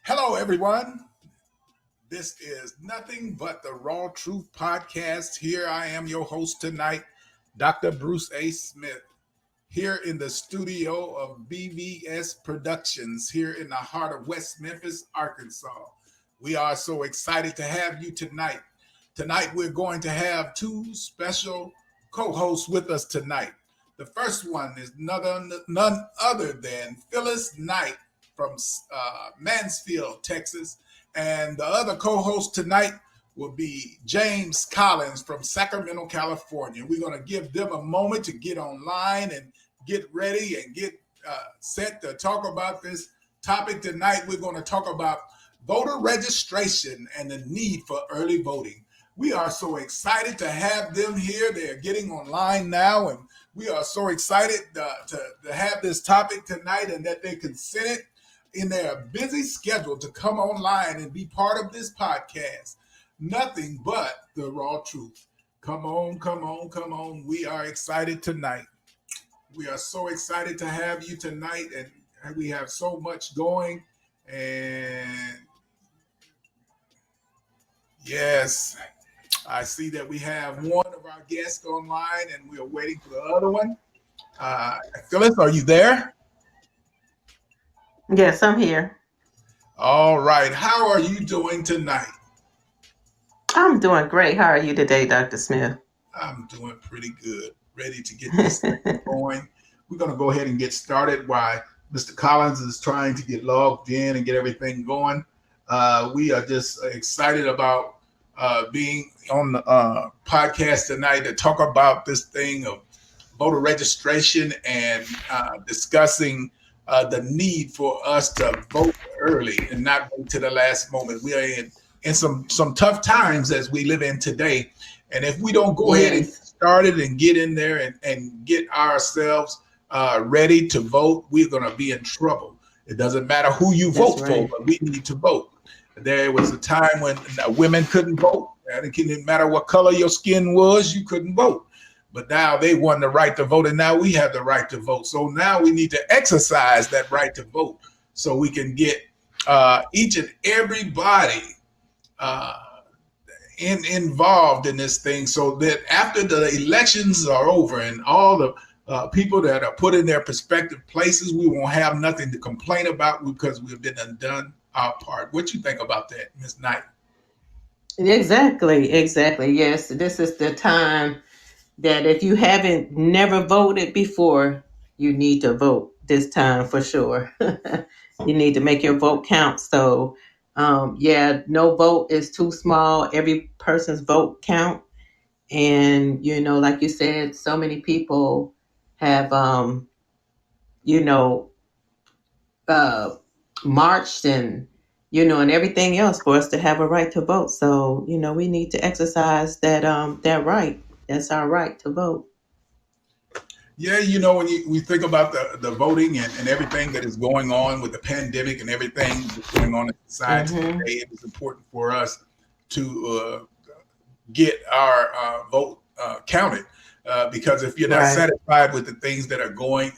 Hello, everyone. This is nothing but the Raw Truth podcast. Here I am, your host tonight, Dr. Bruce A. Smith, here in the studio of BVS Productions, here in the heart of West Memphis, Arkansas. We are so excited to have you tonight. Tonight, we're going to have two special co-hosts with us tonight. The first one is none other than Phyllis Knight from Mansfield, Texas. And the other co-host tonight will be James Collins from Sacramento, California. We're going to give them a moment to get online and get ready and get set to talk about this topic tonight. We're going to talk about voter registration and the need for early voting. We are so excited to have them here. They're getting online now, and we are so excited to have this topic tonight and that they consented in their busy schedule to come online and be part of this podcast. Nothing but the raw truth. Come on, come on, come on. We are excited tonight. We are so excited to have you tonight, and we have so much going. And yes, I see that we have one of our guests online, and we are waiting for the other one. Phyllis, are you there? Yes, I'm here. All right. How are you doing tonight? I'm doing great. How are you today, Dr. Smith? I'm doing pretty good. Ready to get this thing going. We're going to go ahead and get started while Mr. Collins is trying to get logged in and get everything going. We are just excited about being on the podcast tonight to talk about this thing of voter registration and discussing the need for us to vote early and not wait to the last moment. We are in some tough times as we live in today. And if we don't go ahead and get started and get in there and get ourselves ready to vote, we're going to be in trouble. It doesn't matter who you vote for, but we need to vote. There was a time when women couldn't vote. It didn't matter what color your skin was, you couldn't vote. But now they won the right to vote, and now we have the right to vote. So now we need to exercise that right to vote so we can get each and everybody involved in this thing, so that after the elections are over and all the people that are put in their prospective places, we won't have nothing to complain about because we've been done our part. What you think about that, Ms. Knight? Exactly. Yes, this is the time that if you haven't never voted before, you need to vote this time for sure. You need to make your vote count. So, no vote is too small. Every person's vote count. And, like you said, so many people have, you know, uh, marched and everything else for us to have a right to vote. So, we need to exercise that right. That's our right to vote. Yeah, when we think about the voting and everything that is going on with the pandemic and everything that's going on in society Mm-hmm. today, it is important for us to get our vote counted. Because if you're not Right. satisfied with the things that are going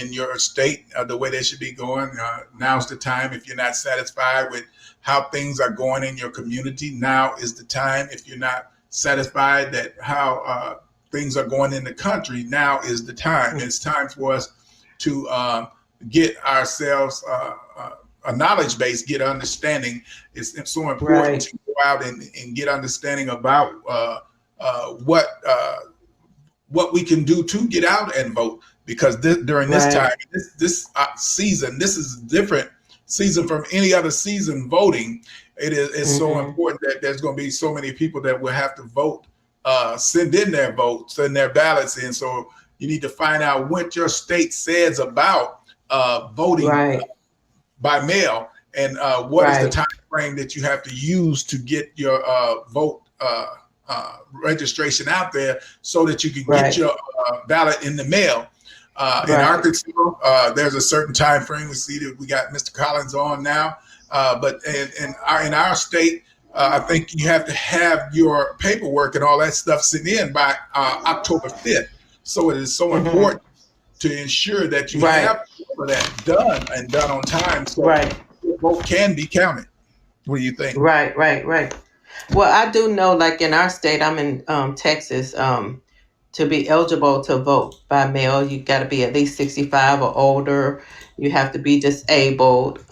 in your state, the way they should be going, now's the time. If you're not satisfied with how things are going in your community, now is the time. If you're not satisfied that how things are going in the country, now is the time. It's time for us to get ourselves a knowledge base, get understanding. It's so important Right. to go out and get understanding about what we can do to get out and vote, because during this time, Right. this season, this is a different season from any other season voting. It's so Mm-hmm. important that there's going to be so many people that will have to vote, send in their votes and their ballots in. So you need to find out what your state says about voting Right. by mail, and what is the Right. time frame that you have to use to get your vote registration out there so that you can get Right. your ballot in the mail. In Right. Arkansas, there's a certain time frame. We see that we got Mr. Collins on now, but in our state, I think you have to have your paperwork and all that stuff sent in by October 5th. So it is so Mm-hmm. important to ensure that you Right. have that done and done on time. So Right. vote can be counted. What do you think? Right, right, right. Well, I do know, like in our state, I'm in Texas. To be eligible to vote by mail, you got to be at least 65 or older. You have to be disabled.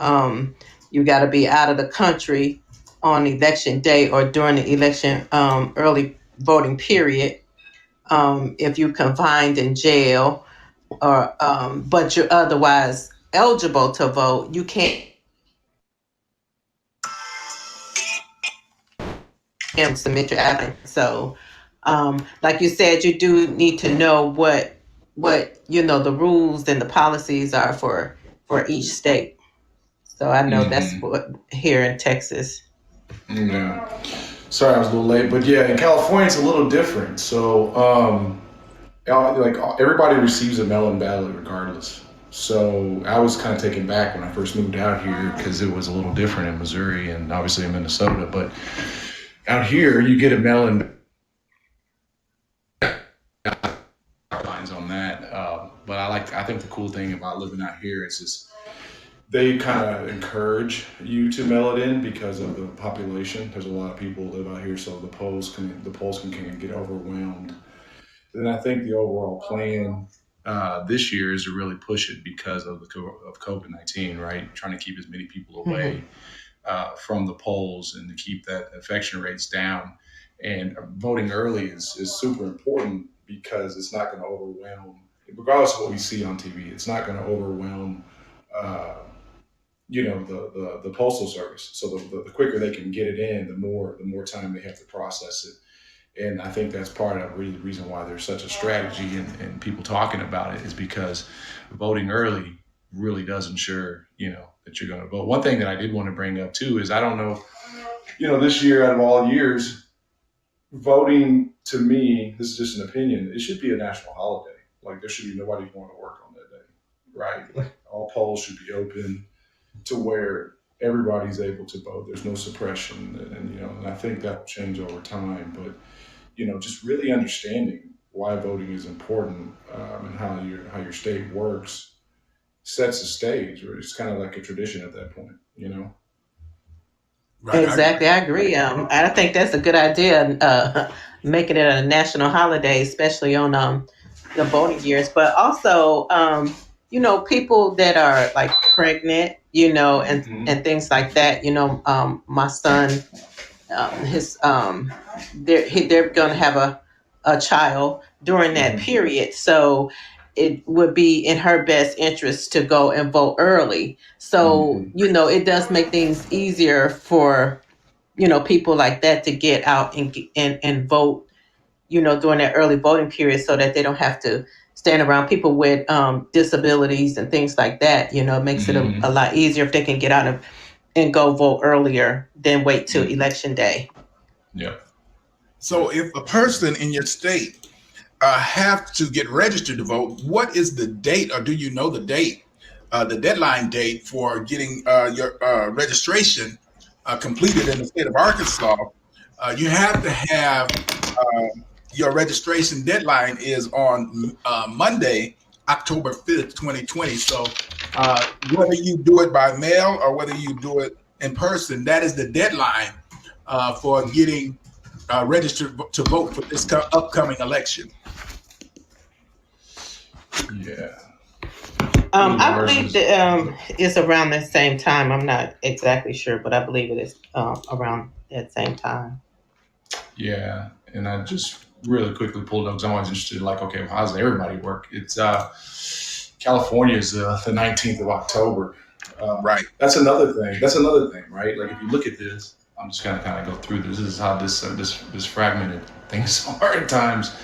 You got to be out of the country on election day or during the election early voting period. If you're confined in jail, or but you're otherwise eligible to vote, you can't submit your application. So, like you said, you do need to know what the rules and the policies are for each state. So I know that's Mm-hmm. what here in Texas. Yeah. Sorry, I was a little late, but yeah, in California it's a little different. So, like everybody receives a mail-in ballot regardless. So I was kind of taken back when I first moved out here because it was a little different in Missouri and obviously in Minnesota. But out here, you get a mail-in lines on that. But I think the cool thing about living out here is just they kind of encourage you to mail it in because of the population. There's a lot of people who live out here, so the polls can kind of get overwhelmed. Then I think the overall plan this year is to really push it because of of COVID-19, right? Trying to keep as many people away Hmm. from the polls and to keep that infection rates down. And voting early is super important because it's not going to overwhelm, regardless of what we see on TV. It's not going to overwhelm, uh, the postal service. So the quicker they can get it in, the more time they have to process it. And I think that's part of the reason why there's such a strategy and people talking about it is because voting early really does ensure, that you're going to vote. One thing that I did want to bring up too is I don't know, this year out of all years, voting to me, this is just an opinion, it should be a national holiday. Like there should be nobody going to work on that day, right? Like all polls should be open to where everybody's able to vote. There's no suppression, and I think that will change over time. But just really understanding why voting is important and how your state works sets the stage. Or it's kind of like a tradition at that point. Right. I agree. Exactly, I agree. I think that's a good idea. Making it a national holiday, especially on the voting years, but also people that are like pregnant, Hmm. and things like that. My son, his they're going to have a child during that Hmm. period, so it would be in her best interest to go and vote early. So Hmm. it does make things easier for people like that to get out and vote, during that early voting period, so that they don't have to stand around people with disabilities and things like that. It makes it a Hmm. lot easier if they can get out and go vote earlier than wait till Hmm. election day. Yeah. So if a person in your state have to get registered to vote, what is the date, or do you know the date, the deadline date for getting your registration completed in the state of Arkansas? You have to have your registration deadline is on Monday, October 5th, 2020. So whether you do it by mail or whether you do it in person, that is the deadline for getting registered to vote for this upcoming election. Yeah. I believe I ours believe is. that it's around the same time. I'm not exactly sure, but I believe it is around that same time. Yeah, and I just really quickly pulled up because I'm always interested. Like, okay, well, how does everybody work? It's California is the 19th of October. Right. That's another thing, right? Like, if you look at this, I'm just gonna kind of go through this. This is how this fragmented things are at times.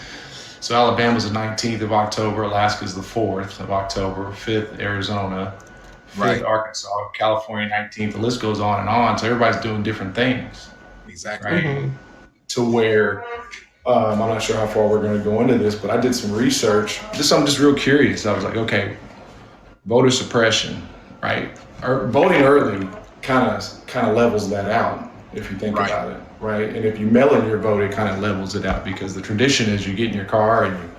So Alabama's the 19th of October, Alaska's the 4th of October, 5th Arizona, 5th Right. Arkansas, California 19th. The list goes on and on. So everybody's doing different things, Exactly. right? Hmm. To where I'm not sure how far we're going to go into this, but I did some research. I'm just real curious. I was like, okay, voter suppression, right? Or voting early kind of levels that out if you think Right. about it, right? And if you mail in your vote, it kind of levels it out because the tradition is you get in your car and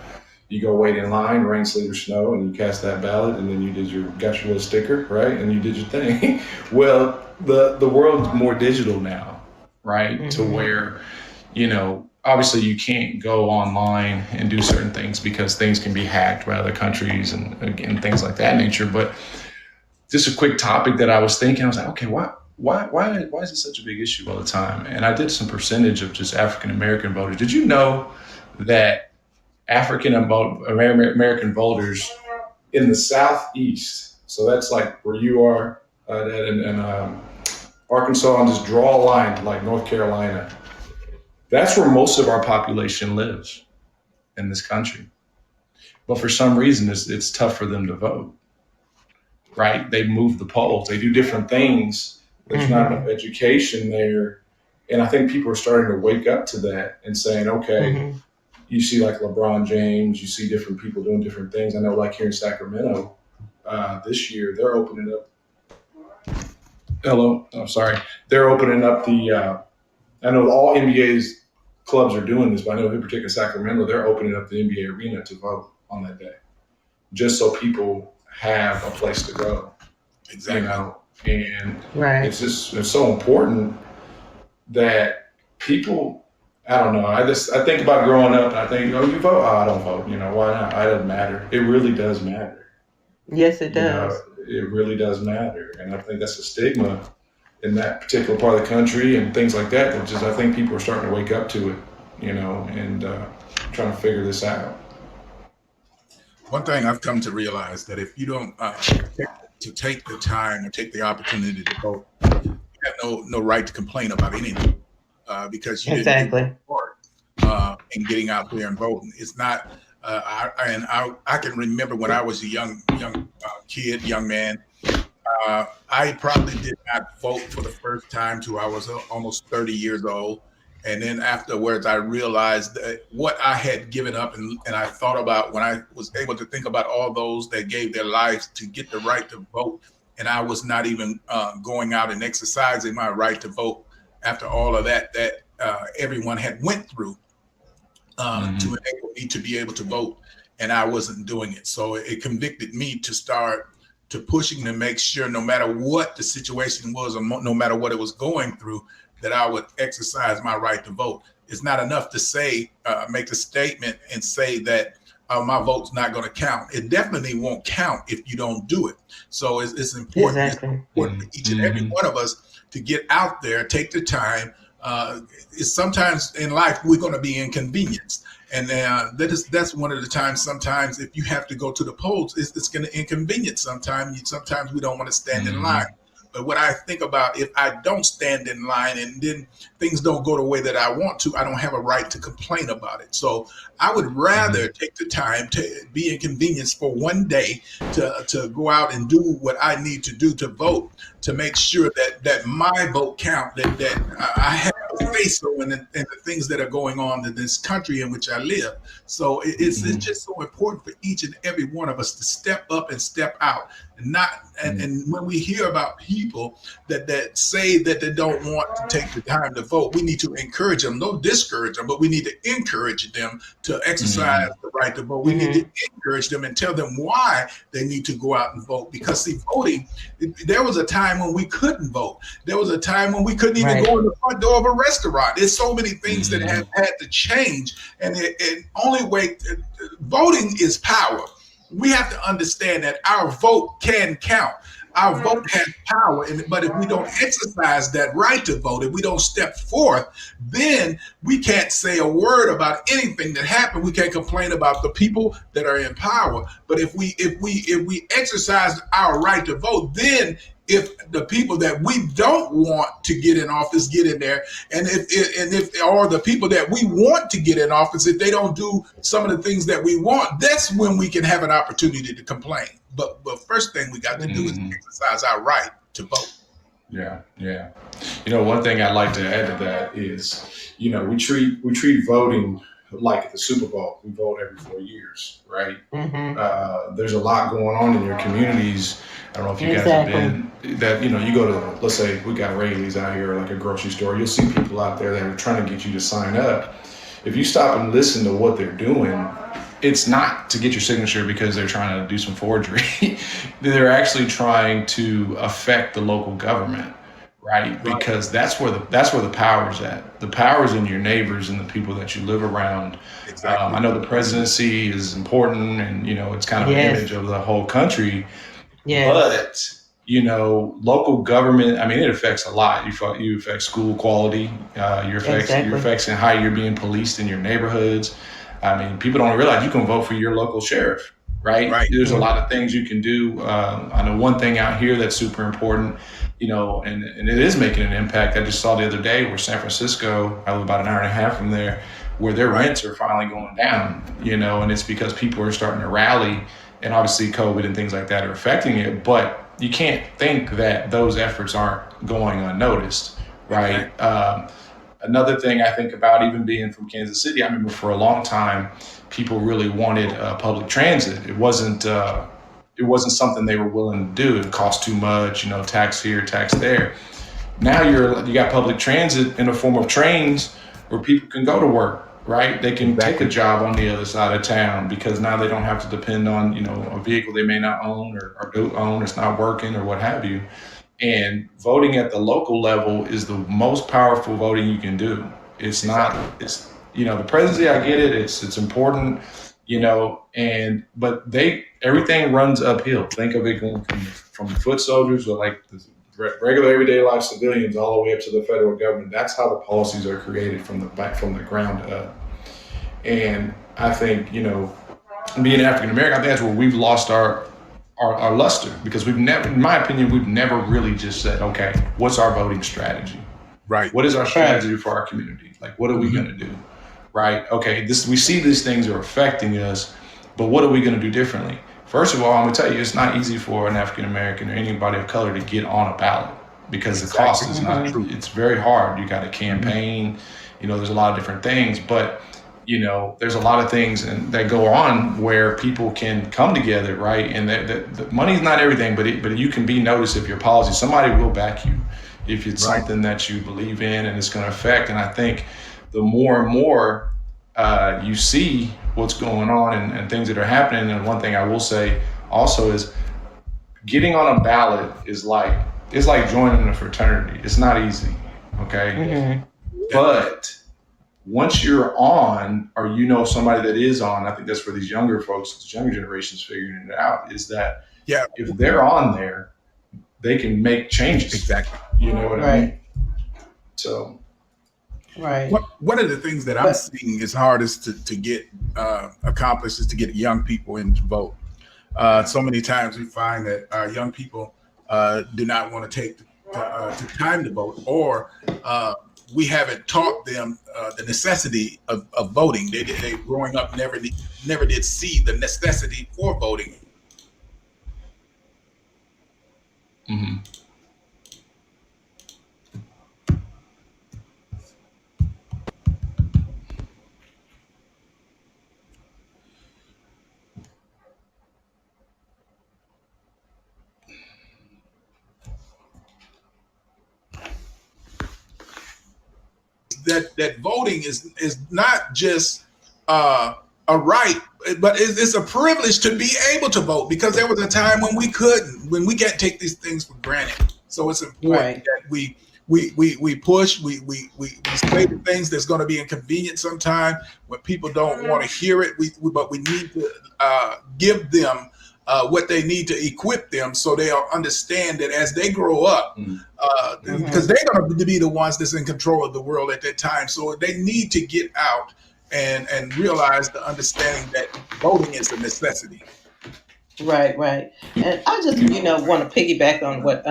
You go wait in line, rain, sleet, or snow, and you cast that ballot, and then got your little sticker, right? And you did your thing. Well, the world's more digital now, right? To where, obviously you can't go online and do certain things because things can be hacked by other countries and again, things like that nature. But just a quick topic that I was thinking, I was like, okay, why is it such a big issue all the time? And I did some percentage of just African American voters. Did you know that African American voters in the Southeast, so that's like where you are in Arkansas, and just draw a line to like North Carolina, that's where most of our population lives in this country. But for some reason, it's tough for them to vote, right? They move the polls. They do different things. There's not enough education there. And I think people are starting to wake up to that and saying, okay, you see like LeBron James, you see different people doing different things. I know like here in Sacramento this year, they're opening up. They're opening up I know all NBA's clubs are doing this, but I know in particular Sacramento, they're opening up the NBA arena to vote on that day, just so people have a place to go. Exactly. And it's so important that people, I don't know. I think about growing up and I think, oh, you vote? Oh, I don't vote. Why not? It doesn't matter. It really does matter. Yes, it does. It really does matter. And I think that's a stigma in that particular part of the country and things like that. Which is, I think people are starting to wake up to it, and trying to figure this out. One thing I've come to realize that if you don't take the time or take the opportunity to vote, you have no right to complain about anything because you didn't do your part in getting out there and voting. It's not. I can remember when I was a young man. I probably did not vote for the first time till I was almost 30 years old. And then afterwards, I realized that what I had given up, and I thought about when I was able to think about all those that gave their lives to get the right to vote, and I was not even going out and exercising my right to vote after all of that everyone had went through to enable me to be able to vote, and I wasn't doing it. So it convicted me to start to pushing to make sure no matter what the situation was, or no matter what it was going through, that I would exercise my right to vote. It's not enough to say, make a statement and say that my vote's not going to count. It definitely won't count if you don't do it. So it's important. It's important for each and every one of us to get out there, take the time. It's sometimes in life we're going to be inconvenienced, and that's one of the times. Sometimes if you have to go to the polls, it's going to inconvenience. Sometimes we don't want to stand in line. But what I think about, if I don't stand in line and then things don't go the way that I want to, I don't have a right to complain about it. So I would rather take the time to be inconvenienced for one day to go out and do what I need to do to vote, to make sure that my vote count, that I have a say so in the things that are going on in this country in which I live. So it's just so important for each and every one of us to step up and step out. And when we hear about people that say that they don't want to take the time to vote, we need to encourage them, don't discourage them, but we need to encourage them to exercise the right to vote. We need to encourage them and tell them why they need to go out and vote. Because see, voting, there was a time when we couldn't vote. There was a time when we couldn't even go in the front door of a restaurant. There's so many things that have had to change. And the only way, voting is power. We have to understand that our vote can count. Our vote has power, but if we don't exercise that right to vote, if we don't step forth, then we can't say a word about anything that happened. We can't complain about the people that are in power. But if we exercise our right to vote, then if the people that we don't want to get in office get in there, and if the people that we want to get in office, if they don't do some of the things that we want, that's when we can have an opportunity to complain. But first thing we got to do is exercise our right to vote. Yeah. One thing I'd like to add to that is, we treat voting like at the Super Bowl. We vote every 4 years, right? There's a lot going on in your communities. I don't know if you guys have been that, you go to, let's say we got Rayleigh's out here, like a grocery store, you'll see people out there that are trying to get you to sign up. If you stop and listen to what they're doing, it's not to get your signature because they're trying to do some forgery. They're actually trying to affect the local government, right? Because that's where the power is at. The power is in your neighbors and the people that you live around. Exactly. I know the presidency is important, and it's kind of an Yes. image of the whole country. Yes. But local government. I mean, it affects a lot. You affect school quality. You Exactly. affects how you're being policed in your neighborhoods. I mean, people don't realize you can vote for your local sheriff, right? Right. There's a Yeah. lot of things you can do. I know one thing out here that's super important, and it is making an impact. I just saw the other day where San Francisco, I live about an hour and a half from there, where their rents are finally going down, and it's because people are starting to rally, and obviously COVID and things like that are affecting it. But you can't think that those efforts aren't going unnoticed, right? Another thing I think about, even being from Kansas City, I remember for a long time, people really wanted public transit. It wasn't something they were willing to do. It cost too much, tax here, tax there. Now you got public transit in the form of trains where people can go to work, right? They can take a job on the other side of town because now they don't have to depend on, a vehicle they may not own or don't own, it's not working or what have you. And voting at the local level is the most powerful voting you can do. It's not, it's, the presidency, I get it. It's important, but everything runs uphill. Think of it going from foot soldiers or like the regular everyday life civilians all the way up to the federal government. That's how the policies are created from the ground up. And I think, being African American, I think that's where we've lost our luster, because we've never, in my opinion, we've never really just said, okay, what's our voting strategy? Right. What is our strategy for our community? Like, what are we going to do? Right. Okay. We see these things are affecting us, but what are we going to do differently? First of all, I'm going to tell you, it's not easy for an African American or anybody of color to get on a ballot because the cost is not, it's very hard. You got to campaign, there's a lot of different things, but there's a lot of things that go on where people can come together, right? And the money's not everything, but you can be noticed if your policy, somebody will back you if it's something that you believe in and it's going to affect. And I think the more and more you see what's going on and things that are happening, and one thing I will say also is getting on a ballot is like joining a fraternity. It's not easy, okay? But once you're on, or somebody that is on, I think that's where these younger folks, this younger generation's figuring it out, is that if they're on there, they can make changes. Exactly. You know what I mean? So. Right. One of the things that I'm seeing is hardest to get accomplished is to get young people in to vote. So many times we find that our young people do not want to take the time to vote, or we haven't taught them the necessity of voting. They growing up never did see the necessity for voting. Mm-hmm. That voting is not just a right, but it's a privilege to be able to vote, because there was a time when we couldn't, when we can't take these things for granted. So it's important that we push, we say the things that's going to be inconvenient sometime when people don't want to hear it. But we need to give them what they need to equip them so they'll understand that as they grow up, because they're going to be the ones that's in control of the world at that time. So they need to get out and realize the understanding that voting is a necessity. Right. And I just, want to piggyback on what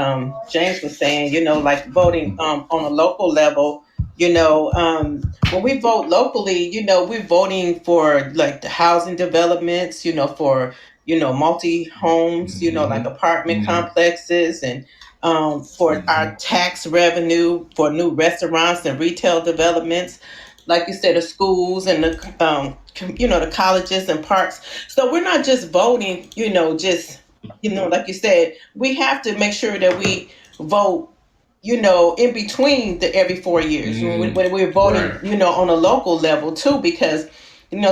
James was saying, like voting on a local level. When we vote locally, we're voting for like the housing developments, for, multi homes, like apartment complexes, and for our tax revenue for new restaurants and retail developments, like you said, the schools and the the colleges and parks. So we're not just voting, just like you said, we have to make sure that we vote, in between the every 4 years when we're voting, on a local level too, because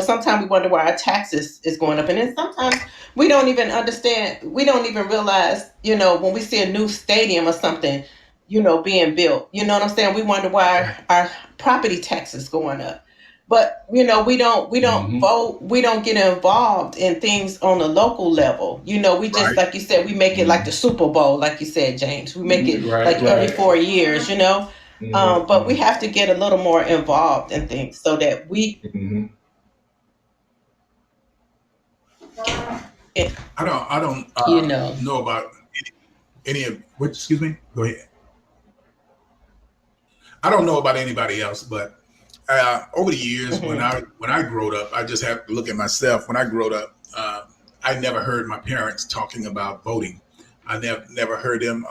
sometimes we wonder why our taxes is going up. And then sometimes we don't even understand, we don't even realize, when we see a new stadium or something, being built, you know what I'm saying? We wonder why our property taxes going up. But we don't Hmm. vote, we don't get involved in things on the local level. We just, Right. like you said, we make it like the Super Bowl, like you said, James. We make it Right, like every right. 4 years. But we Hmm. have to get a little more involved in things so that we Hmm. I don't you know. know about any of which. Excuse me. Go ahead. I don't know about anybody else, but over the years, when Hmm. I growed up, I just have to look at myself. When I growed up, I never heard my parents talking about voting. I never heard them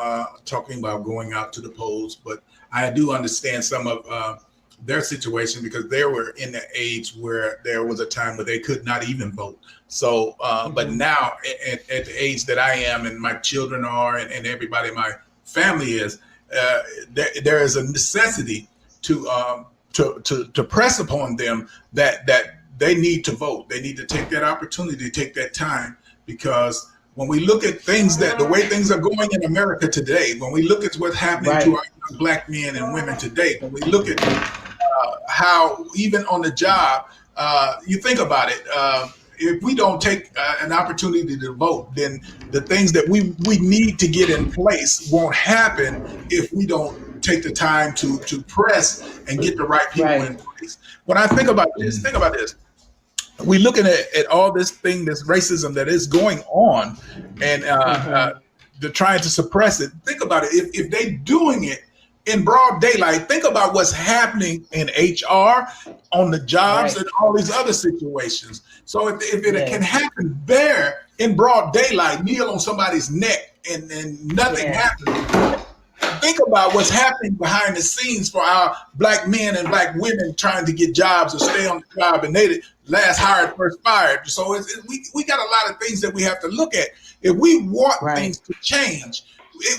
talking about going out to the polls. But I do understand some of their situation because they were in the age where there was a time where they could not even vote. So, but Hmm. now at the age that I am, and my children are, and everybody in my family is, uh, there is a necessity to to press upon them that they need to vote. They need to take that opportunity, take that time, because when we look at things, that the way things are going in America today, when we look at what's happening to Right. our black men and women today, when we look at how even on the job, you think about it. If we don't take an opportunity to vote, then the things that we need to get in place won't happen if we don't take the time to press and get the right people in Right. place. When I think about this. We looking at all this thing, this racism that is going on, and Hmm. they're trying to suppress it. Think about it. If they doing it in broad daylight, think about what's happening in HR, on the jobs, Right. and all these other situations. So if it can Yes. happen there in broad daylight, kneel on somebody's neck, and nothing Yes. happens, think about what's happening behind the scenes for our black men and black women trying to get jobs or stay on the job, and they last hired first fired. So we got a lot of things that we have to look at if we want Right. things to change.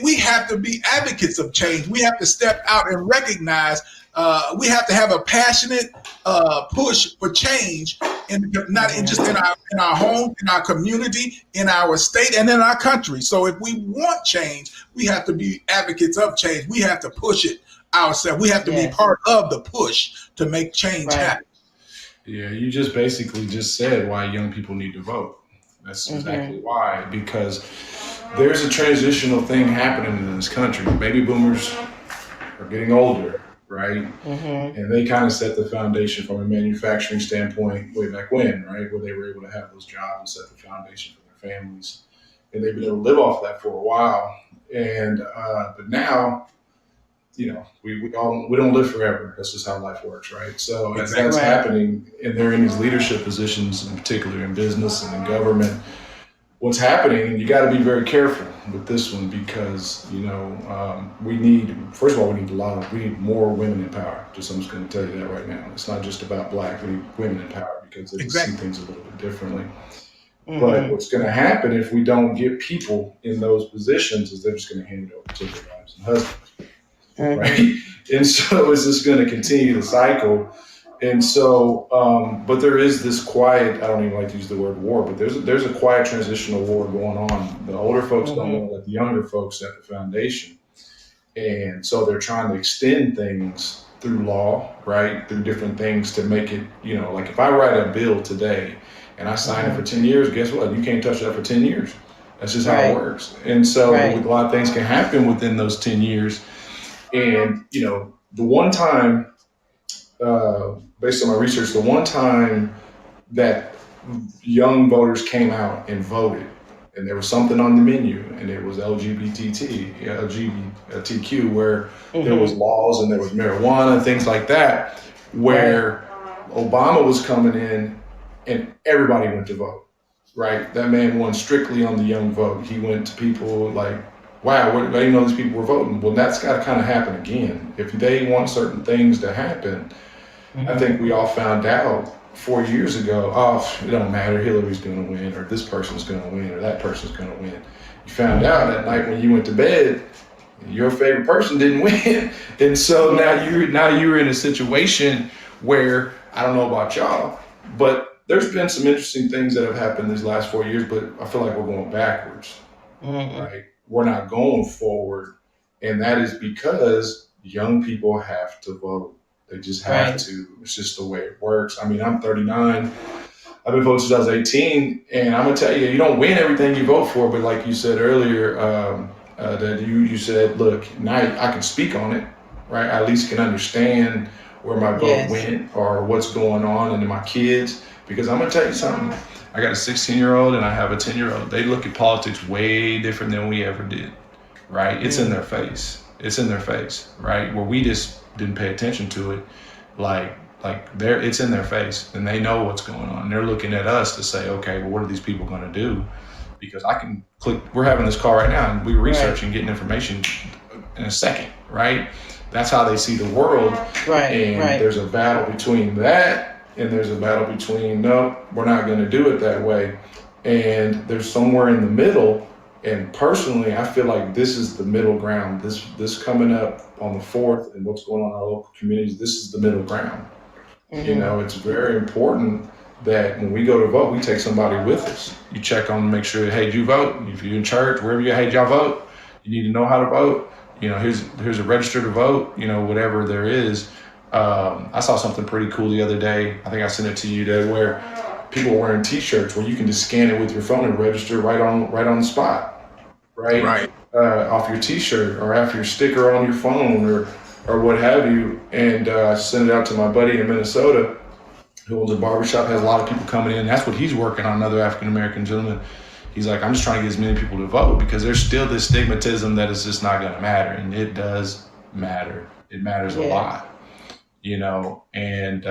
We have to be advocates of change. We have to step out and recognize. We have to have a passionate push for change, and not in just Hmm. in our home, in our community, in our state, and in our country. So if we want change, we have to be advocates of change. We have to push it ourselves. We have to be Yes. part of the push to make change Right. happen. Yeah, you just basically just said why young people need to vote. That's exactly Hmm. why, because there's a transitional thing happening in this country. Baby boomers are getting older, right? Hmm. And they kind of set the foundation from a manufacturing standpoint way back when, right? Where they were able to have those jobs and set the foundation for their families. And they've been able to live off that for a while. And, but now, we don't live forever. That's just how life works, right? So as Exactly. that's Right. happening, and they're in these leadership positions, in particular in business and in government, what's happening, and you got to be very careful with this one because we need, first of all, we need more women in power. I'm just going to tell you that right now. It's not just about black. We need women in power because they just see Exactly. things a little bit differently. But Hmm. what's going to happen if we don't get people in those positions is they're just going to hand it over to their wives and husbands, Hmm. right? And so it's just going to continue the cycle. And so, but there is this quiet, I don't even like to use the word war, but there's a quiet transitional war going on. The older folks don't Hmm. want to let the younger folks set the foundation. And so they're trying to extend things through law, right? Through different things to make it, like if I write a bill today and I sign it for Hmm. 10 years, guess what? You can't touch that for 10 years. That's just how it Right. works. And so Right. a lot of things can happen within those 10 years. And, the one time, based on my research, the one time that young voters came out and voted, and there was something on the menu, and it was LGBTQ, where there was Hmm. laws and there was marijuana and things like that, Right. where Obama was coming in and everybody went to vote. Right, that man won strictly on the young vote. He went to people like, "Wow, I didn't know these people were voting." Well, that's got to kind of happen again. If they want certain things to happen, I Hmm. think we all found out 4 years ago, oh, it don't matter, Hillary's going to win, or this person's going to win, or that person's going to win. You found out Hmm. that night when you went to bed, your favorite person didn't win. And so Yes. now you're in a situation where, I don't know about y'all, But there's been some interesting things that have happened these last 4 years, but I feel like we're going backwards, right? We're not going forward. And that is because young people have to vote. They just have to. It's just the way it works. I mean, I'm 39. I've been voting since I was 18, and I'm gonna tell you, you don't win everything you vote for. But like you said earlier, that you said, look, now I can speak on it, right? I at least can understand where my vote went or what's going on, and my kids. Because I'm gonna tell you something. I got a 16-year-old and I have a 10-year-old. They look at politics way different than we ever did, right? It's in their face. It's in their face, right? Where we just didn't pay attention to it, like it's in their face, and they know what's going on. They're looking at us to say, okay, well, what are these people going to do? Because I can click. We're having this call right now, and we're researching, getting information in a second, right? That's how they see the world, and there's a battle between that, and there's a battle between no, we're not going to do it that way, and there's somewhere in the middle. And personally, I feel like this is the middle ground. This coming up on the 4th, and what's going on in our local communities, this is the middle ground. You know, it's very important that when we go to vote, we take somebody with us. You check on them, make sure, hey, did you vote? If you're in church, wherever you're, hey, did y'all vote? You need to know how to vote. You know, here's a register to vote, you know, whatever there is. I saw something pretty cool the other day. I think I sent it to you, Dad, where people are wearing T-shirts where you can just scan it with your phone and register right on the spot, right? Off your T-shirt or off your sticker on your phone or what have you. And I sent it out to my buddy in Minnesota who owns a barbershop, has a lot of people coming in. That's what he's working on, another African-American gentleman. He's like, I'm just trying to get as many people to vote because there's still this stigmatism that it's just not going to matter. And it does matter. It matters a lot, you know, and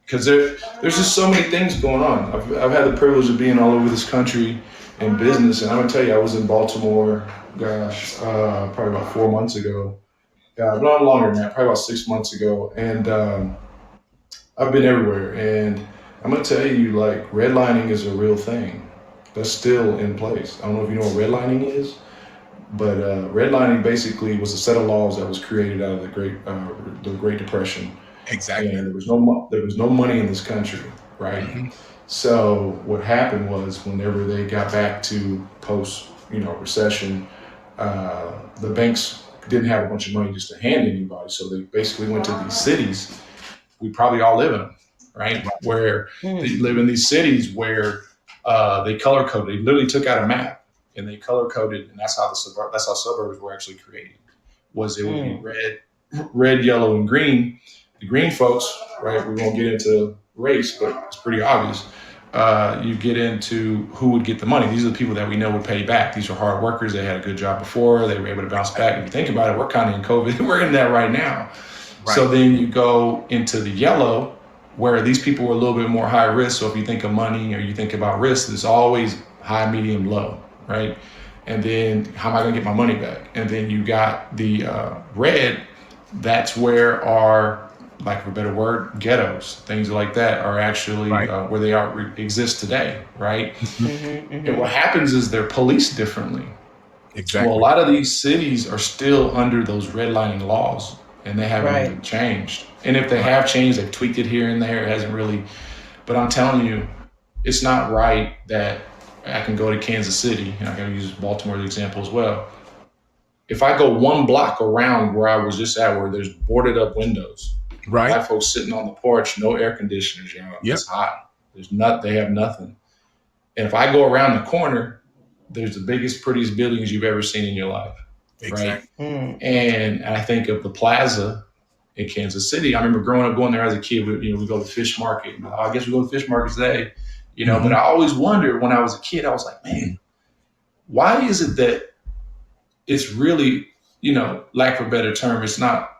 because there's just so many things going on. I've had the privilege of being all over this country in business. And I'm going to tell you, I was in Baltimore, probably about 4 months ago. But not longer than that, probably about 6 months ago. And I've been everywhere. And I'm going to tell you, like, redlining is a real thing. That's still in place. I don't know if you know what redlining is, but redlining basically was a set of laws that was created out of the Great Depression. Exactly. And there was no money in this country, right? Mm-hmm. So what happened was whenever they got back to post, recession, the banks didn't have a bunch of money just to hand anybody. So they basically went to these cities. We probably all live in them, right? Where they live in these cities where they color coded. They literally took out a map and they color coded, and that's how suburbs were actually created. It would be red, yellow, and green. The green folks, right? We won't get into race, but it's pretty obvious. You get into who would get the money. These are the people that we know would pay back. These are hard workers. They had a good job before. They were able to bounce back. If you think about it, we're kind of in COVID. We're in that right now. Right. So then you go into the yellow, where these people were a little bit more high risk. So if you think of money or you think about risk, there's always high, medium, low, right? And then how am I going to get my money back? And then you got the red. That's where our, like for a better word, ghettos, things like that are actually where they exist today, right? And what happens is they're policed differently. Exactly. Well, a lot of these cities are still under those redlining laws, and they haven't even changed. And if they have changed, they've tweaked it here and there. It hasn't really. But I'm telling you, it's not right that I can go to Kansas City, and I can use Baltimore as an example as well. If I go one block around where I was just at, where there's boarded up windows, black folks sitting on the porch, no air conditioners, it's hot. They have nothing. And if I go around the corner, there's the biggest, prettiest buildings you've ever seen in your life. Exactly. Right? And I think of the plaza in Kansas City. I remember growing up going there as a kid. We go to the fish market. I guess we go to the fish market today. But I always wondered when I was a kid, I was like, man, why is it that it's really, lack of a better term, it's not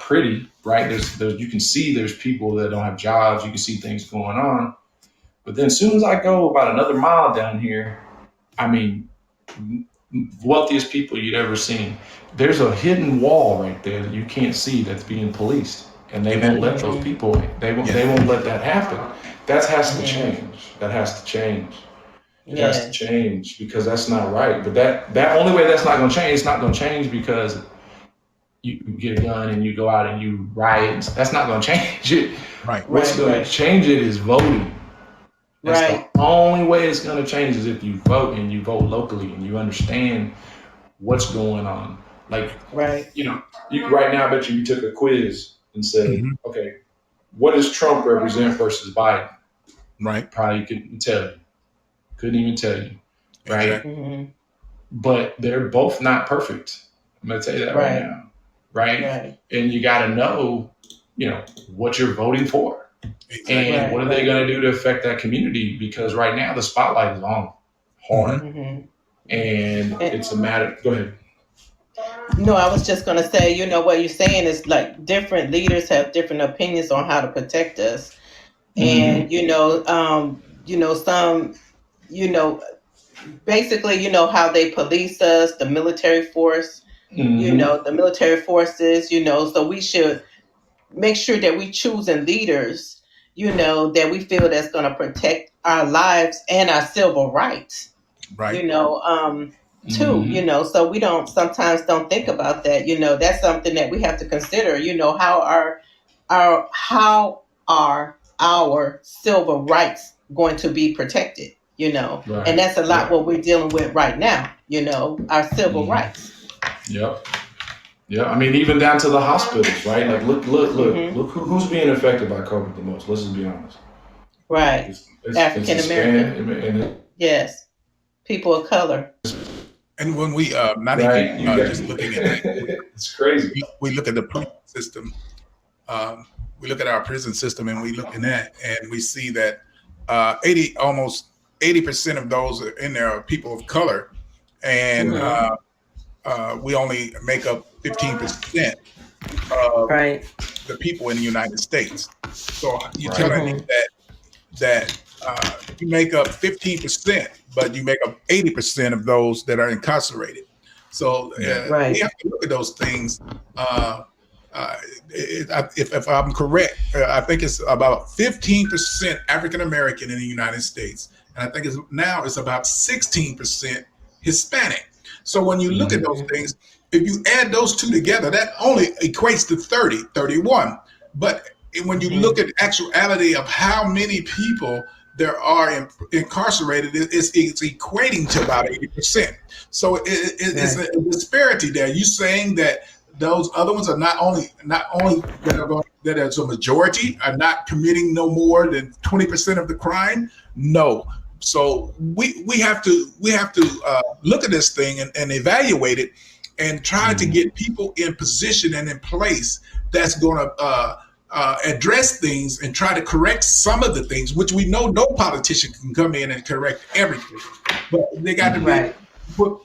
pretty, right? There's you can see there's people that don't have jobs. You can see things going on. But then as soon as I go about another mile down here, I mean, wealthiest people you'd ever seen. There's a hidden wall right there that you can't see that's being policed, and they won't let those people. They won't let that happen. That has to change. That has to change. It has to change because that's not right. But that only way that's not going to change. It's not going to change because you get a gun and you go out and you riot. That's not going to change it. Right. What's going to change it is voting. That's the only way it's going to change is if you vote and you vote locally and you understand what's going on. Like, you right now, I bet you took a quiz and said, okay, what does Trump represent versus Biden? Right. Probably couldn't tell you. Couldn't even tell you. Right. Exactly. But they're both not perfect. I'm going to tell you that right now. Right. And you got to know, what you're voting for. Exactly. And what are they going to do to affect that community? Because right now the spotlight is on hard. And it's a matter. Go ahead. No, I was just going to say, what you're saying is like different leaders have different opinions on how to protect us. And, some, basically, how they police us, the military force, the military forces, so we should make sure that we choosing leaders, that we feel that's going to protect our lives and our civil rights. Right. Too, so we sometimes don't think about that. That's something that we have to consider. How are our civil rights going to be protected? And that's a lot what we're dealing with right now. Our civil rights. Yep. Yeah, I mean, even down to the hospitals, right? Like, look who's being affected by COVID the most. Let's just be honest. Right. African American. Yes. People of color. And when we not even just looking at that, it's crazy. We look at the prison system. We look at our prison system, and we look in that, and we see that almost 80% of those in there are people of color, and we only make up 15% of the people in the United States. So you're telling me that you make up 15%, but you make up 80% of those that are incarcerated. So we have to look at those things. If I'm correct, I think it's about 15% African American in the United States, and I think it's about 16% Hispanic. So when you look at those things, if you add those two together, that only equates to 31. But when you look at actuality of how many people there are incarcerated, it's equating to about 80%. So it's a disparity there. You saying that those other ones are not only that as a majority are not committing no more than 20% of the crime? No. So we have to look at this thing and evaluate it and try to get people in position and in place that's going to address things and try to correct some of the things, which we know no politician can come in and correct everything. But they got to put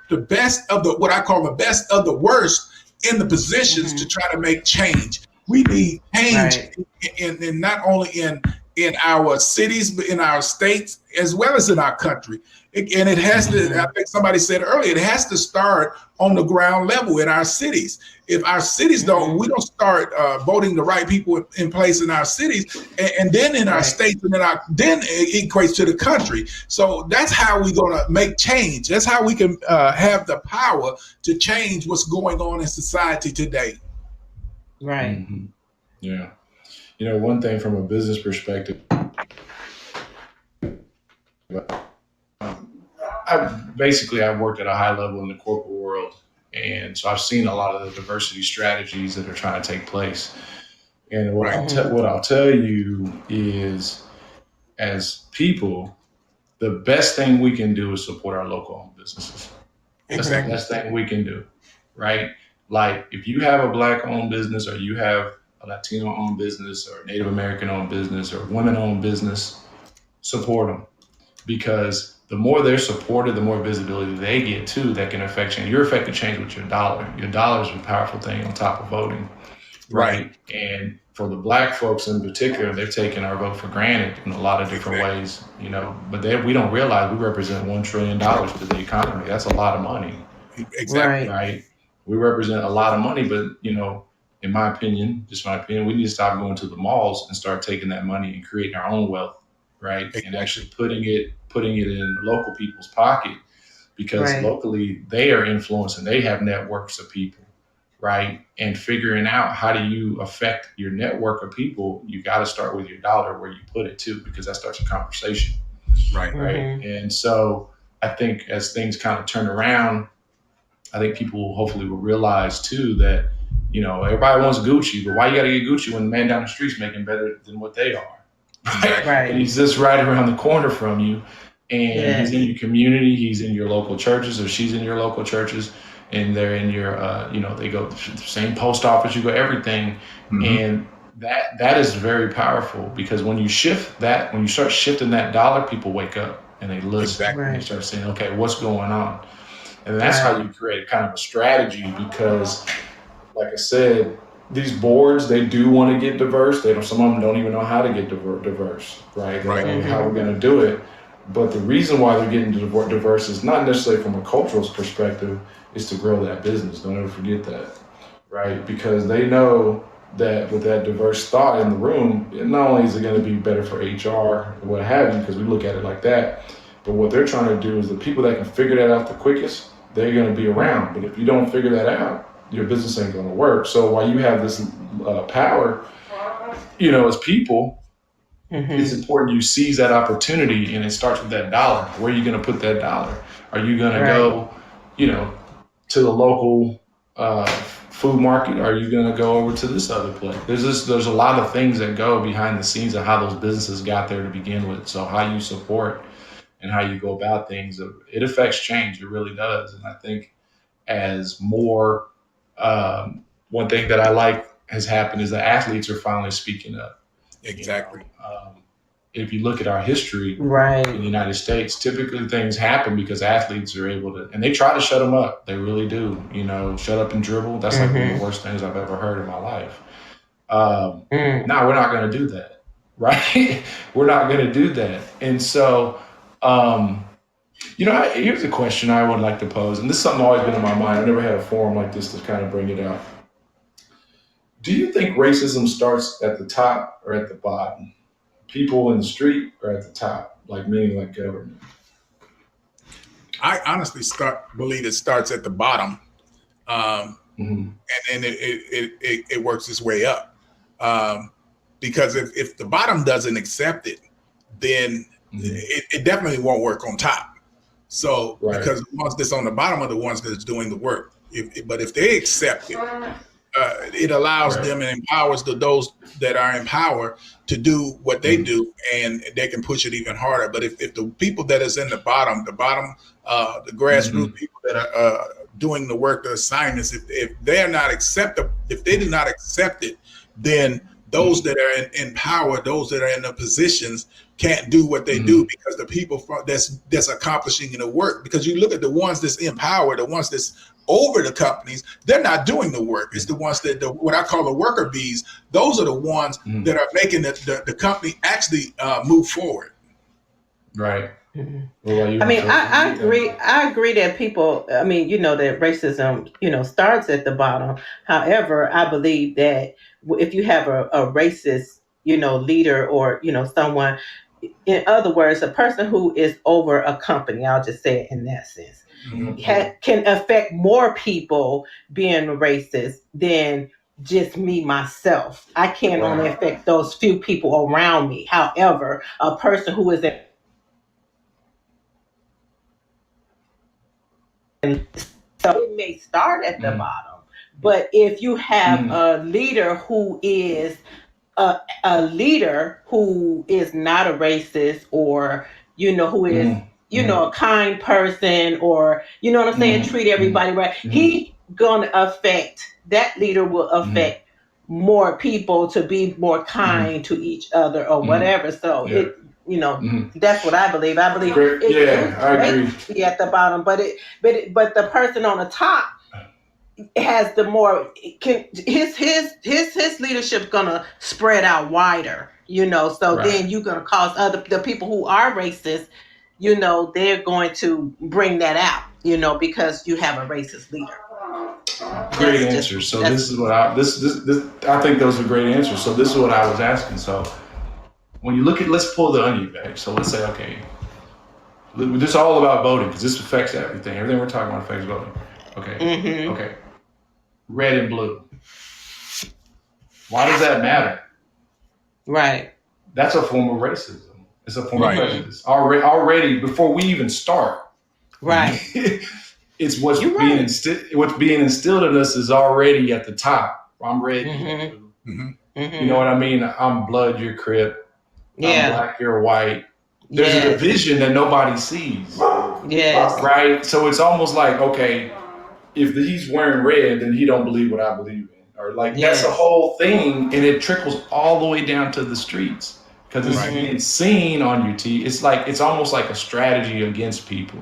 the best of what I call the best of the worst in the positions to try to make change. We need change in not only in our cities, but in our states, as well as in our country. And it has to, I think somebody said earlier, it has to start on the ground level in our cities. If our cities we don't start voting the right people in place in our cities, and then in our states, and then it equates to the country. So that's how we're going to make change. That's how we can have the power to change what's going on in society today. Right. Yeah. One thing from a business perspective, I've worked at a high level in the corporate world. And so I've seen a lot of the diversity strategies that are trying to take place. And what I'll tell you is, as people, the best thing we can do is support our local owned businesses. That's the best thing we can do, right? Like, if you have a Black owned business, or you have a Latino owned business, or Native American owned business, or women owned business, support them. Because the more they're supported, the more visibility they get too, that can affect change. You're affecting change with your dollar. Your dollar is a powerful thing on top of voting. Right. And for the Black folks in particular, they've taken our vote for granted in a lot of different ways, but we don't realize we represent $1 trillion to the economy. That's a lot of money. Exactly. Right. We represent a lot of money, but, in my opinion, we need to stop going to the malls and start taking that money and creating our own wealth. Right. And actually putting it in local people's pocket, because locally they are influencing, they have networks of people, right? And figuring out how do you affect your network of people, you got to start with your dollar where you put it too, because that starts a conversation, Right. right? And so I think as things kind of turn around, I think people hopefully will realize too that, everybody wants Gucci, but why you got to get Gucci when the man down the street's making better than what they are? Right. Right. And he's just right around the corner from you, and Yes. he's in your community. He's in your local churches, or she's in your local churches, and they're in your, they go to the same post office. You go everything, and that is very powerful, because when you start shifting that dollar, people wake up and they listen. Exactly. And they start saying, okay, what's going on? And that's how you create kind of a strategy, because, like I said, these boards, they do want to get diverse. Some of them don't even know how to get diverse, right? They don't know how we're going to do it. But the reason why they're getting diverse is not necessarily from a cultural perspective, is to grow that business. Don't ever forget that, right? Because they know that with that diverse thought in the room, not only is it going to be better for HR or what have you, because we look at it like that, but what they're trying to do is the people that can figure that out the quickest, they're going to be around. But if you don't figure that out, your business ain't going to work. So while you have this power, as people, it's important you seize that opportunity, and it starts with that dollar. Where are you going to put that dollar? Are you going to go, to the local food market? Or are you going to go over to this other place? There's a lot of things that go behind the scenes of how those businesses got there to begin with. So how you support and how you go about things, it affects change. It really does. And I think as more, one thing that I like has happened is the athletes are finally speaking up. Exactly. If you look at our history in the United States, typically things happen because athletes are able to, and they try to shut them up. They really do. Shut up and dribble. That's like one of the worst things I've ever heard in my life. No, we're not going to do that, right? We're not going to do that. And so, here's a question I would like to pose, and this is something always been in my mind. I never had a forum like this to kind of bring it out. Do you think racism starts at the top or at the bottom? People in the street or at the top, meaning like government? I honestly believe it starts at the bottom, and then it works its way up. Because if the bottom doesn't accept it, then it definitely won't work on top. So because the ones that's on the bottom are the ones that's doing the work. But if they accept it, it allows them and empowers those that are in power to do what they do, and they can push it even harder. But if the people that is in the bottom, the grassroots people that are doing the work, the assignments, if they are not accepted, if they do not accept it, then those that are in power, those that are in the positions, can't do what they do, because the people that's accomplishing the work. Because you look at the ones that's in power, the ones that's over the companies, they're not doing the work. It's the ones that what I call the worker bees. Those are the ones that are making the company actually move forward. Right. I agree. I agree that people, that racism, starts at the bottom. However, I believe that if you have a racist, leader, or, someone, in other words, a person who is over a company, I'll just say it in that sense, can affect more people being racist than just me, myself. I can only affect those few people around me. However, a person who is so it may start at the bottom, but if you have a leader who is a leader who is not a racist, or who is a kind person, or what I'm saying, treat everybody right, he gonna affect, that leader will affect more people to be more kind to each other or whatever. So that's what I believe. I believe I agree. Be at the bottom, but the person on the top has the more, his leadership gonna spread out wider, then you're gonna cause the people who are racist, they're going to bring that out, because you have a racist leader. Great answer. So this is what I think those are great answers. So this is what I was asking. So when you look at, let's pull the onion back. So let's say, okay, this is all about voting, because this affects everything. Everything we're talking about affects voting. Okay. Okay. red and blue. Why does that matter? Right. That's a form of racism. It's a form Right. of prejudice. Already, before we even start, Right. it's what's You're being right. what's being instilled in us is already at the top. I'm red, you Mhm. blue. Mm-hmm. You know what Mhm. I mean? I'm blood, you're Crip. I'm Yeah. black, you're white. There's a Yes. division that nobody sees, Yes. right? So it's almost like, okay, if he's wearing red, then he don't believe what I believe in, or like that's the Yes. whole thing, and it trickles all the way down to the streets because it's Right. Mhm. being seen on your TV. It's almost like a strategy against people,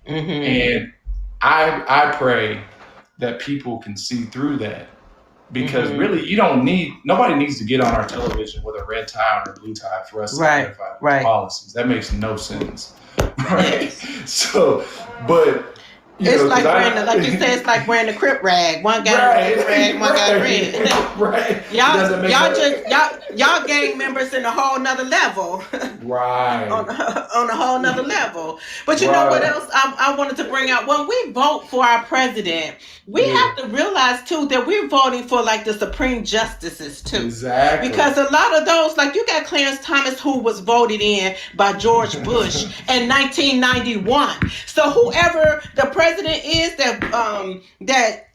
Mhm. and I pray that people can see through that. Because Mhm. really, nobody needs to get on our television with a red tie or a blue tie for us to Right. identify these Right. policies. That makes no sense, right? Yes. So, but It's because like wearing the, like you said, it's like wearing the Crip rag. One got a right, blue rag, one got red. right. It y'all, doesn't make y'all no just y'all gang members in a whole nother level. right, on a whole nother level. But you know what right. else I wanted to bring out? When we vote for our president, we Yeah, have to realize too that we're voting for like the Supreme Justices too. exactly. Because a lot of those, like you got Clarence Thomas who was voted in by George Bush in 1991. So whoever the president is that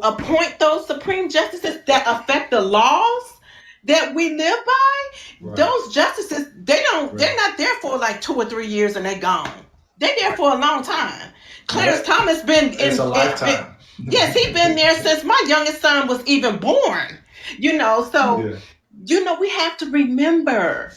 appoint those Supreme Justices that affect the laws that we live by, Right, those justices, they're right. not there for like 2 or 3 years and they're gone. They're there for a long time. Clarence Yep, Thomas been it's a been lifetime. yes, he's been there since my youngest son was even born. So Yeah, we have to remember,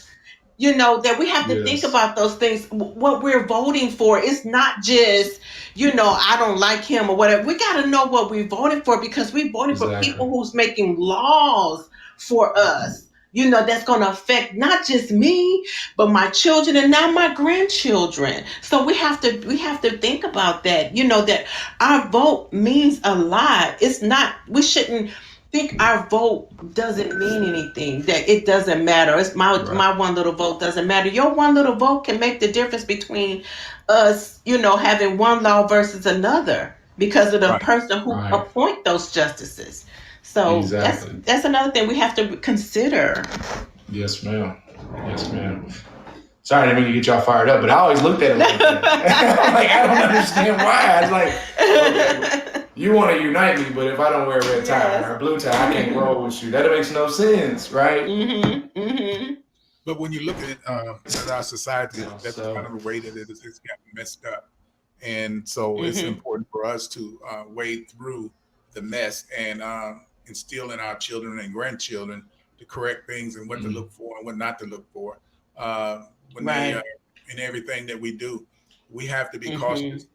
that we have to think yes, about those things. What we're voting for is not just, I don't like him or whatever. We got to know what we're voting for because we're voting for exactly. people who's making laws for us. That's going to affect not just me, but my children and now my grandchildren. So we have to think about that. That our vote means a lot. It's not. We shouldn't think our vote doesn't mean anything, that it doesn't matter. It's Right, my one little vote doesn't matter. Your one little vote can make the difference between us, having one law versus another because of the Right. person who right. appoint those justices. So that's Exactly. that's another thing we have to consider. Yes, ma'am. Yes, ma'am. Sorry, I didn't mean to get y'all fired up, but I always looked at it like that. I'm like, I don't understand why. I was like, okay, you want to unite me, but if I don't wear a red tie Yes. or a blue tie, I can't roll with you. That makes no sense, right? But when you look at our society, You know, that's so kind of the way that it's gotten messed up. And so it's important for us to wade through the mess and instill in our children and grandchildren the correct things and what to mm, look for and what not to look for uh, when they Right. in everything that we do. We have to be Mm-hmm. cautious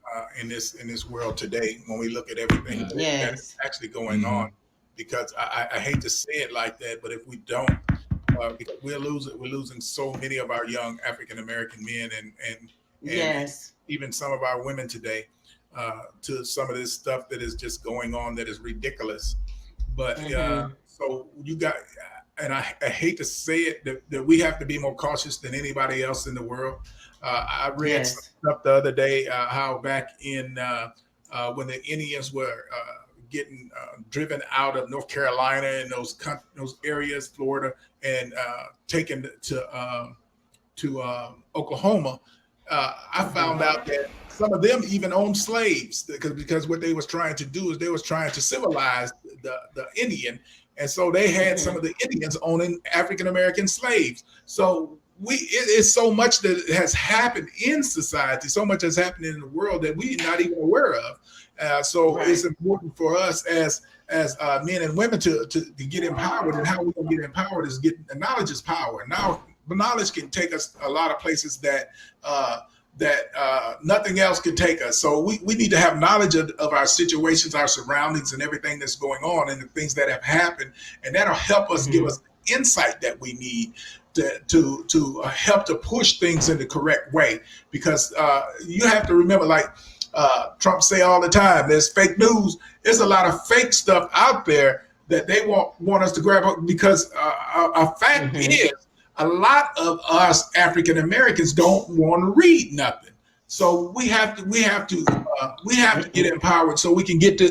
in this world today when we look at everything yeah, that is Yes. actually going hmm on. Because I hate to say it like that, but if we don't, because we're losing so many of our young African American men and Yes. even some of our women today to some of this stuff that is just going on that is ridiculous. But Mm-hmm. so you got, and I hate to say it, that we have to be more cautious than anybody else in the world. I read some Yes. stuff the other day how back in when the Indians were getting driven out of North Carolina and those areas, Florida, and taken to Oklahoma. I found out that some of them even owned slaves because what they was trying to do is they was trying to civilize the Indian, and so they had some Mm-hmm. of the Indians owning African American slaves. So it is so much that has happened in society, so much has happened in the world that we're not even aware of. So it's Right. important for us as men and women to get empowered, and how we can get empowered is getting knowledge is power. Now knowledge can take us a lot of places that nothing else can take us. So we need to have knowledge of our situations, our surroundings, and everything that's going on, and the things that have happened, and that'll help us give Mm-hmm. us the insight that we need to help to push things in the correct way. Because you have to remember, like Trump say all the time, there's fake news. There's a lot of fake stuff out there that they want us to grab up because a fact Mm-hmm. is a lot of us African Americans don't want to read nothing. So we have to get empowered so we can get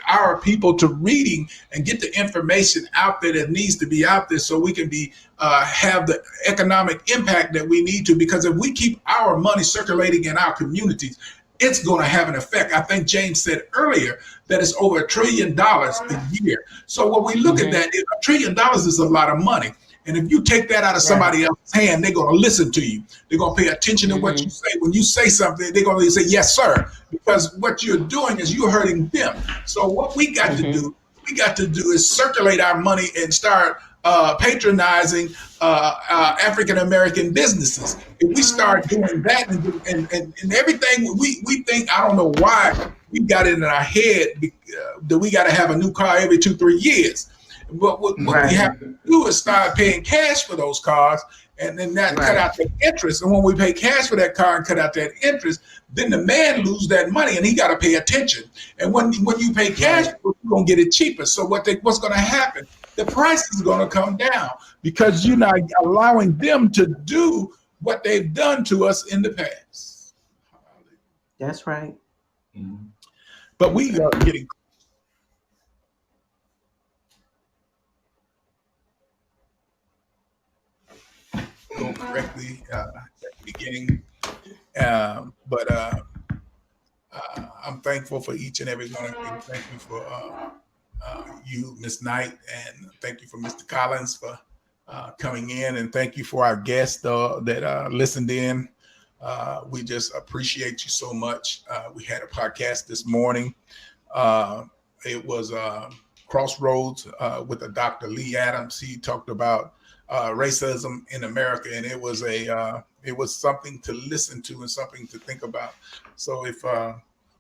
our people to reading and get the information out there that needs to be out there so we can be have the economic impact that we need to. Because if we keep our money circulating in our communities, it's going to have an effect. I think James said earlier that it's over $1 trillion a year. So when we look at that, $1 trillion is a lot of money. And if you take that out of somebody else's hand, they're going to listen to you. They're going to pay attention to what you say. When you say something, they're going to say, yes, sir. Because what you're doing is you're hurting them. So what we got to do is circulate our money and start patronizing African-American businesses. If we start doing that and everything, we think, I don't know why we got it in our head that we got to have a new car every 2-3 years. But what we have to do is start paying cash for those cars and then that cut out the interest. And when we pay cash for that car and cut out that interest, then the man loses that money and he got to pay attention. And when you pay cash, you're going to get it cheaper. So what's going to happen? The price is going to come down because you're not allowing them to do what they've done to us in the past. That's right. But we are getting go correctly at the beginning. But I'm thankful for each and every one of you. Thank you for you, Miss Knight, and thank you for Mr. Collins for coming in, and thank you for our guests that listened in. We just appreciate you so much. We had a podcast this morning. It was Crossroads with Dr. Lee Adams. He talked about racism in America, and it was something to listen to and something to think about. So if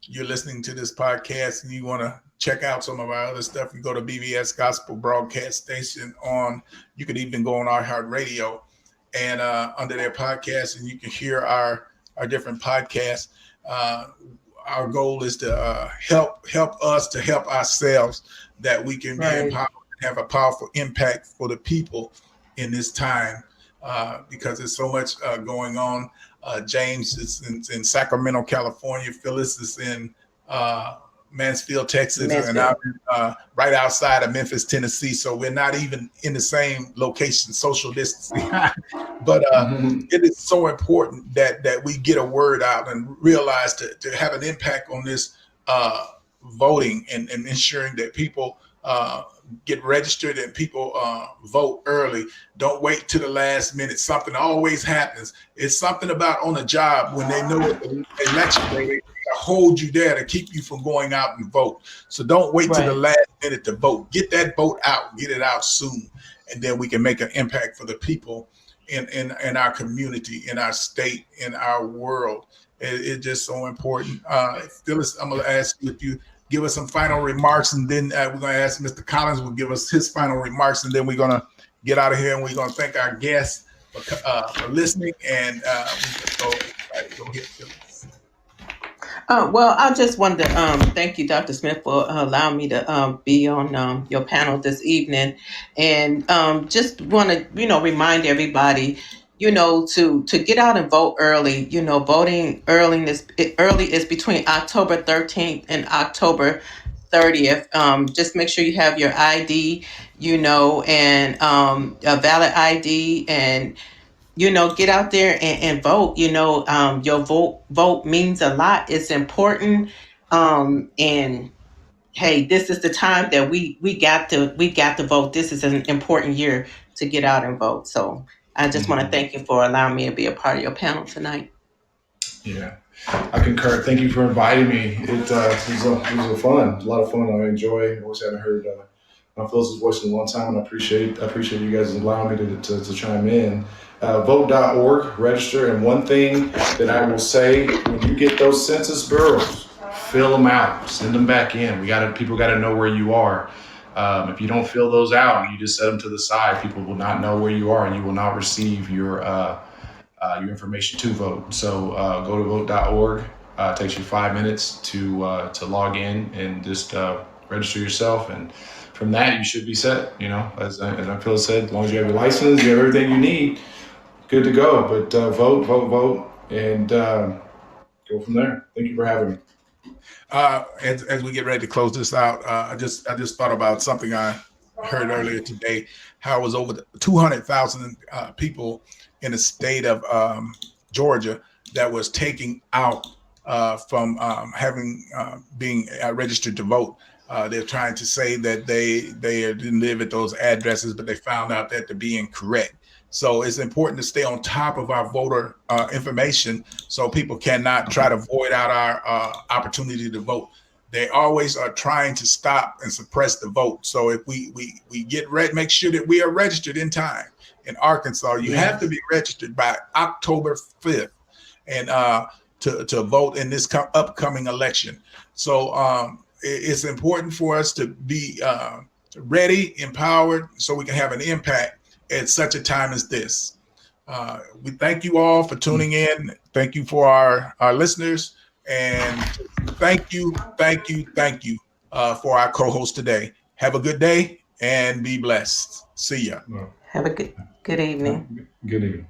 you're listening to this podcast and you want to check out some of our other stuff, you go to BBS Gospel Broadcast Station you could even go on iHeartRadio and under their podcast, and you can hear our different podcasts. Our goal is to help us to help ourselves, that we can be empowered and have a powerful impact for the people in this time, because there's so much going on. James is in Sacramento, California. Phyllis is in Mansfield, Texas, and I'm right outside of Memphis, Tennessee. So we're not even in the same location, social distancing. But it is so important that we get a word out and realize to have an impact on this voting and ensuring that people get registered and people vote early. Don't wait to the last minute. Something always happens. It's something about on a job when they know the election day, they hold you there to keep you from going out and vote. So don't wait to the last minute to vote. Get that vote out. Get it out soon, and then we can make an impact for the people in our community, in our state, in our world. It's just so important. Phyllis, I'm going to ask you if you give us some final remarks, and then we're going to ask Mr. Collins will give us his final remarks, and then we're going to get out of here, and we're going to thank our guests for listening, and we can go ahead, Phyllis. Well, I just wanted to thank you, Dr. Smith, for allowing me to be on your panel this evening, and just want to, remind everybody, to get out and vote early. Voting early is between October 13th and October 30th. Just make sure you have your ID, and a valid ID, and get out there and vote. Your vote means a lot. It's important. And hey, this is the time that we got to vote. This is an important year to get out and vote. So I just want to thank you for allowing me to be a part of your panel tonight. Yeah, I concur. Thank you for inviting me. It was a lot of fun. I enjoy. I always haven't heard Phyllis's voice in a long time, and I appreciate you guys allowing me to chime in. Vote.org, register, and one thing that I will say: when you get those census bureaus, fill them out, send them back in. People got to know where you are. If you don't fill those out, you just set them to the side. People will not know where you are, and you will not receive your information to vote. So go to vote.org. It takes you 5 minutes to log in and just register yourself, and from that you should be set. As Phyllis said, as long as you have your license, you have everything you need, good to go. But vote, and go from there. Thank you for having me. As we get ready to close this out, I just thought about something I heard earlier today. How it was over 200,000 people in the state of Georgia that was taking out from having being registered to vote. They're trying to say that they didn't live at those addresses, but they found out that to be incorrect. So it's important to stay on top of our voter information so people cannot try to void out our opportunity to vote. They always are trying to stop and suppress the vote. So if we get ready, make sure that we are registered in time. In Arkansas, you have to be registered by October 5th and to vote in this upcoming election. So it's important for us to be ready, empowered, so we can have an impact at such a time as this. We thank you all for tuning in. Thank you for our listeners. And thank you for our co-host today. Have a good day and be blessed. See ya. Have a good evening. Good evening.